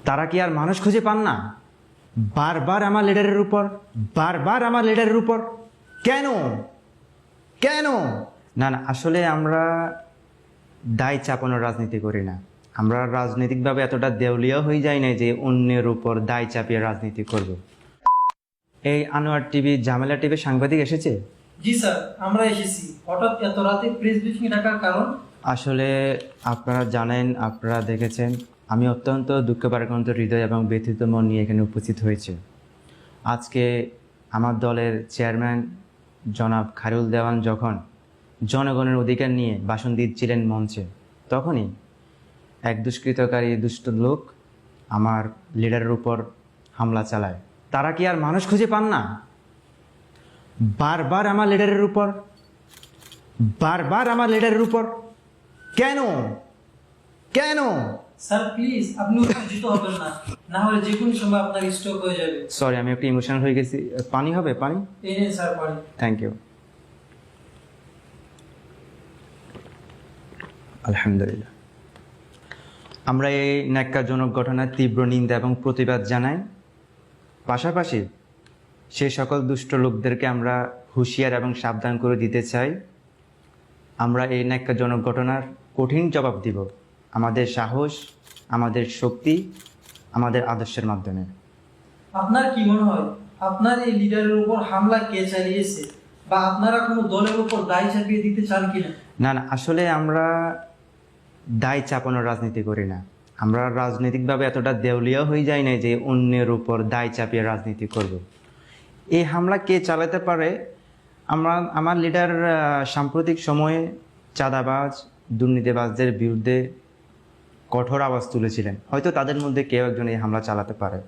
তারা কি আর মানুষ খুঁজে পান না? বারবার আমার লিডারের উপর, বারবার আমার লিডারের উপর। কেন কেন? না না, আসলে আমরা দায় চাপানোর রাজনীতি করি না। আমরা রাজনৈতিকভাবে এতটা দেউলিয়া হয়ে যাই না যে অন্যের উপর দায় চাপিয়ে রাজনীতি করব। এই আনোয়ার টিভি, ঝামেলা টিভি সাংবাদিক এসেছে? জি স্যার, আমরা এসেছি। হঠাৎ এত রাতে প্রেস ব্রিফিং ডাকার কারণ? আসলে আপনারা জানেন, আপনারা দেখেছেন, আমি অত্যন্ত দুঃখ ভারাক্রান্ত হৃদয় এবং ব্যথিত মন নিয়ে এখানে উপস্থিত হয়েছে। আজকে আমার দলের চেয়ারম্যান জনাব খায়রুল দেওয়ান যখন জনগণের অধিকার নিয়ে ভাষণ দিচ্ছিলেন মঞ্চে, তখনই এক দুষ্কৃতকারী দুষ্ট লোক আমার লিডারের উপর হামলা চালায়। তারা কি আর মানুষ খুঁজে পান না? বারবার আমার লিডারের উপর, বারবার আমার লিডারের উপর। কেন কেন? স্যার প্লিজ, আপনি উত্তেজিত হবেন না, না হলে যে কোনো সময় আপনার স্ট্রোক হয়ে যাবে। সরি, আমি একটু ইমোশনাল হয়ে গেছি। পানি হবে? পানি? এই নিন স্যার পানি। Thank you. আলহামদুলিল্লাহ। আমরা এই ন্যাক্কারজনক ঘটনার তীব্র নিন্দা এবং প্রতিবাদ জানাই। পাশাপাশি সে সকল দুষ্ট লোকদেরকে আমরা হুঁশিয়ার এবং সাবধান করে দিতে চাই। আমরা এই ন্যাক্কারজনক ঘটনার কঠিন জবাব দিব আমাদের সাহস, আমাদের শক্তি, আমাদের আদর্শের মাধ্যমে। আপনার কি মনে হয় আপনার এই লিডারের উপর হামলা কে চালিয়েছে, বা আপনারা কোনো দলের উপর দায় চাপিয়ে দিতে চান কিনা? না না, আসলে আমরা দায় চাপানোর রাজনীতি করি না। আমরা রাজনৈতিকভাবে এতটা দেউলিয়া হয়ে যাই না যে অন্যের উপর দায় চাপিয়ে রাজনীতি করব। এই হামলা কে চালাতে পারে? আমার লিডার সাম্প্রতিক সময়ে চাঁদাবাজ, দুর্নীতিবাজদের বিরুদ্ধে কঠোর আওয়াজ তুলেছিলেন। হয়তো তাদের মধ্যে কেউ একজন এই হামলা চালাতে পারে।